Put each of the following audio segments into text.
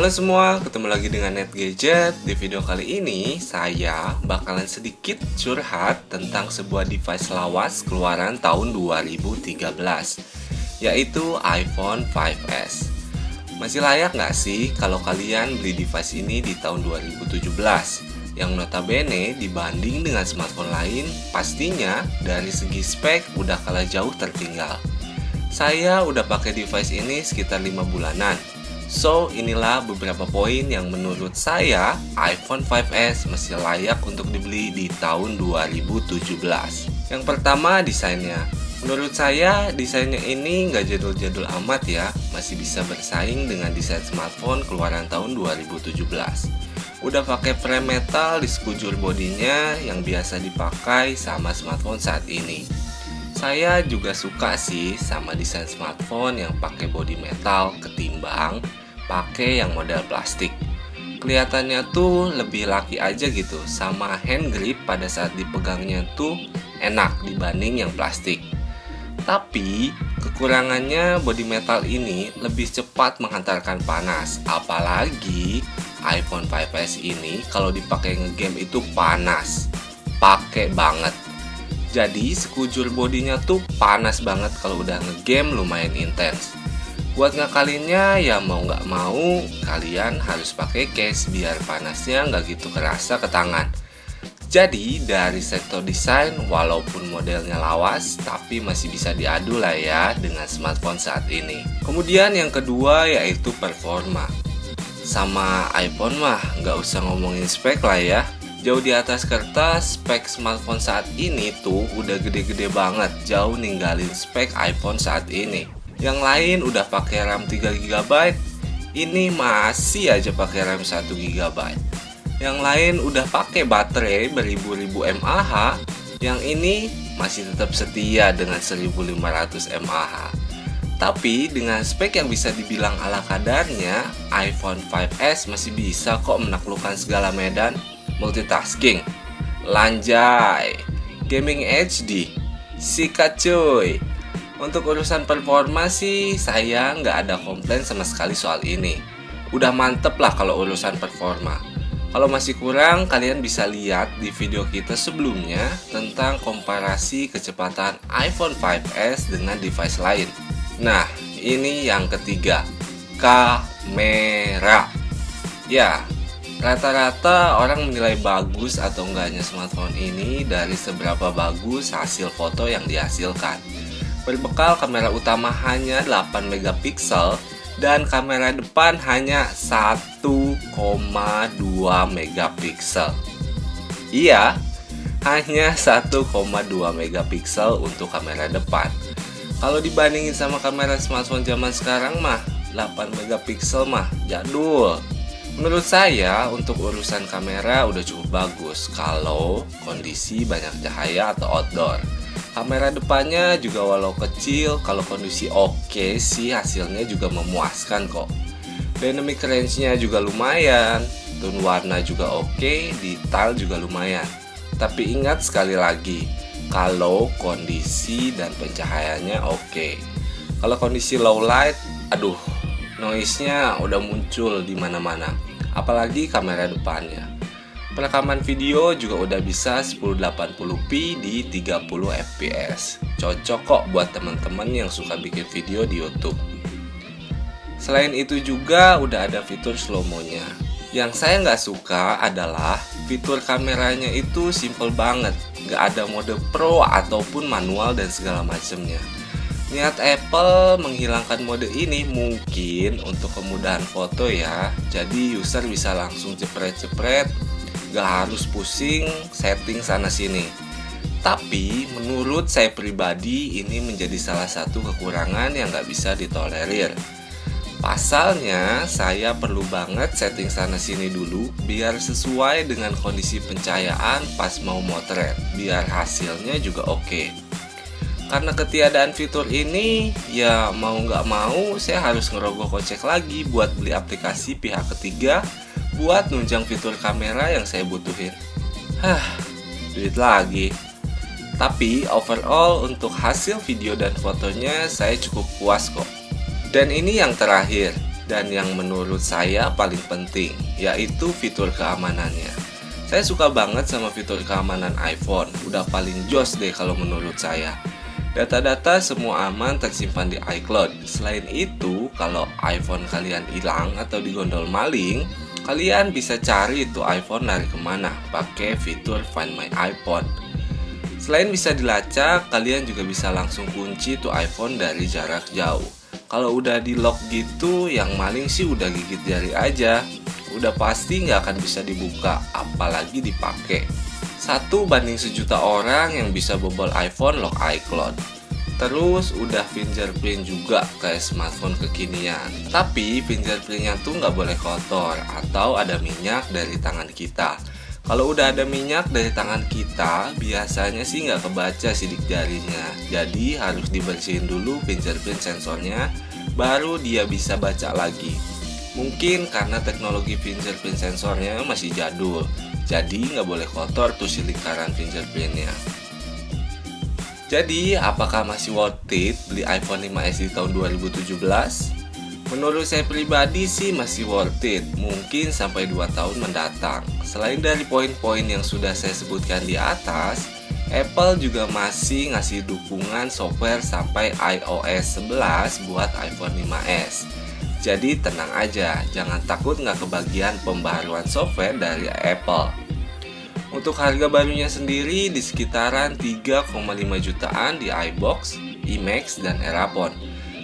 Halo semua, ketemu lagi dengan Net Gadget. Di video kali ini, saya bakalan sedikit curhat tentang sebuah device lawas keluaran tahun 2013, yaitu iPhone 5s. Masih layak nggak sih kalau kalian beli device ini di tahun 2017? Yang notabene dibanding dengan smartphone lain, pastinya dari segi spek udah kalah jauh tertinggal. Saya udah pakai device ini sekitar 5 bulanan. So, inilah beberapa poin yang menurut saya iPhone 5s masih layak untuk dibeli di tahun 2017. Yang pertama, desainnya. Menurut saya, desainnya ini nggak jadul-jadul amat ya, masih bisa bersaing dengan desain smartphone keluaran tahun 2017. Udah pakai frame metal di sekujur bodinya yang biasa dipakai sama smartphone saat ini. Saya juga suka sih sama desain smartphone yang pakai bodi metal ketimbang pakai yang model plastik. Kelihatannya tuh lebih laki aja gitu, sama hand grip pada saat dipegangnya tuh enak dibanding yang plastik. Tapi kekurangannya bodi metal ini lebih cepat menghantarkan panas, apalagi iPhone 5s ini kalau dipakai ngegame itu panas, pakai banget. Jadi sekujur bodinya tuh panas banget kalau udah ngegame lumayan intens. Buat ngakalinnya ya mau nggak mau kalian harus pakai case biar panasnya nggak gitu kerasa ke tangan. Jadi dari sektor desain walaupun modelnya lawas tapi masih bisa diadu lah ya dengan smartphone saat ini. Kemudian yang kedua yaitu performa. Sama iPhone mah nggak usah ngomongin spek lah ya. Jauh di atas kertas, spek smartphone saat ini tuh udah gede-gede banget, jauh ninggalin spek iPhone saat ini. Yang lain udah pakai RAM 3GB, ini masih aja pakai RAM 1GB. Yang lain udah pakai baterai beribu-ribu mAh, yang ini masih tetap setia dengan 1500 mAh. Tapi dengan spek yang bisa dibilang ala kadarnya, iPhone 5s masih bisa kok menaklukkan segala medan. Multitasking, lanjai, gaming HD, sikat cuy. Untuk urusan performa sih saya nggak ada komplain sama sekali soal ini. Udah mantep lah kalau urusan performa. Kalau masih kurang, kalian bisa lihat di video kita sebelumnya tentang komparasi kecepatan iPhone 5s dengan device lain. Nah, ini yang ketiga, kamera. Ya, rata-rata orang menilai bagus atau enggaknya smartphone ini dari seberapa bagus hasil foto yang dihasilkan. Berbekal kamera utama hanya 8 megapiksel dan kamera depan hanya 1,2 megapiksel. Iya, hanya 1,2 megapiksel untuk kamera depan. Kalau dibandingin sama kamera smartphone zaman sekarang mah 8 megapiksel mah jadul. Menurut saya untuk urusan kamera udah cukup bagus kalau kondisi banyak cahaya atau outdoor. Kamera depannya juga walau kecil, kalau kondisi oke sih hasilnya juga memuaskan kok. Dynamic range-nya juga lumayan, tone warna juga oke, detail juga lumayan. Tapi ingat sekali lagi, kalau kondisi dan pencahayaannya oke. Kalau kondisi low light, aduh, noise-nya udah muncul di mana-mana, apalagi kamera depannya. Perekaman video juga udah bisa 1080p di 30 fps. Cocok kok buat teman-teman yang suka bikin video di YouTube. Selain itu juga udah ada fitur slow-mo-nya. Yang saya nggak suka adalah fitur kameranya itu simple banget, nggak ada mode pro ataupun manual dan segala macamnya. Niat Apple menghilangkan mode ini mungkin untuk kemudahan foto ya. Jadi user bisa langsung jepret-jepret, gak harus pusing setting sana sini. Tapi menurut saya pribadi ini menjadi salah satu kekurangan yang gak bisa ditolerir. Pasalnya saya perlu banget setting sana sini dulu biar sesuai dengan kondisi pencahayaan pas mau motret, biar hasilnya juga oke. Karena ketiadaan fitur ini, ya mau nggak mau saya harus ngerogoh kocek lagi buat beli aplikasi pihak ketiga buat nunjang fitur kamera yang saya butuhin. Duit lagi. Tapi overall untuk hasil video dan fotonya saya cukup puas kok. Dan ini yang terakhir, dan yang menurut saya paling penting, yaitu fitur keamanannya. Saya suka banget sama fitur keamanan iPhone, udah paling jos deh kalau menurut saya. Data-data semua aman tersimpan di iCloud. Selain itu, kalau iPhone kalian hilang atau digondol maling, kalian bisa cari itu iPhone dari kemana pakai fitur Find My iPhone. Selain bisa dilacak, kalian juga bisa langsung kunci itu iPhone dari jarak jauh. Kalau udah di lock gitu, yang maling sih udah gigit jari aja. Udah pasti nggak akan bisa dibuka, apalagi dipakai. 1:1.000.000 orang yang bisa bobol iPhone lock iCloud. Terus udah fingerprint juga kayak smartphone kekinian. Tapi fingerprintnya tuh nggak boleh kotor atau ada minyak dari tangan kita. Kalau udah ada minyak dari tangan kita, biasanya sih nggak kebaca sidik jarinya. Jadi harus dibersihin dulu fingerprint sensornya, baru dia bisa baca lagi. Mungkin karena teknologi fingerprint sensornya masih jadul, jadi nggak boleh kotor tuh si lingkaran fingerprintnya. Jadi, apakah masih worth it beli iPhone 5s di tahun 2017? Menurut saya pribadi sih masih worth it, mungkin sampai 2 tahun mendatang. Selain dari poin-poin yang sudah saya sebutkan di atas, Apple juga masih ngasih dukungan software sampai iOS 11 buat iPhone 5s. Jadi tenang aja, jangan takut nggak kebagian pembaruan software dari Apple. Untuk harga barunya sendiri di sekitaran 3,5 jutaan di iBox, IMAX, dan Erapon.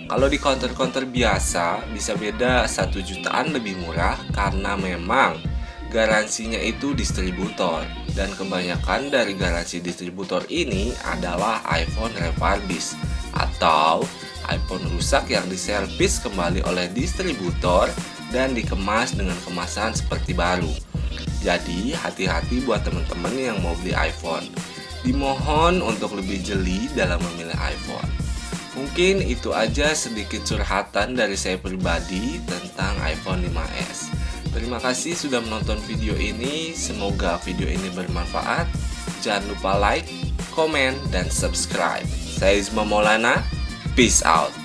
Kalau di counter-counter biasa bisa beda 1 jutaan lebih murah karena memang garansinya itu distributor. Dan kebanyakan dari garansi distributor ini adalah iPhone refurbished atau iPhone rusak yang diservis kembali oleh distributor dan dikemas dengan kemasan seperti baru. Jadi hati-hati buat teman-teman yang mau beli iPhone. Dimohon untuk lebih jeli dalam memilih iPhone. Mungkin itu aja sedikit curhatan dari saya pribadi tentang iPhone 5s. Terima kasih sudah menonton video ini. Semoga video ini bermanfaat. Jangan lupa like, komen, dan subscribe. Saya Isma Maulana. Peace out.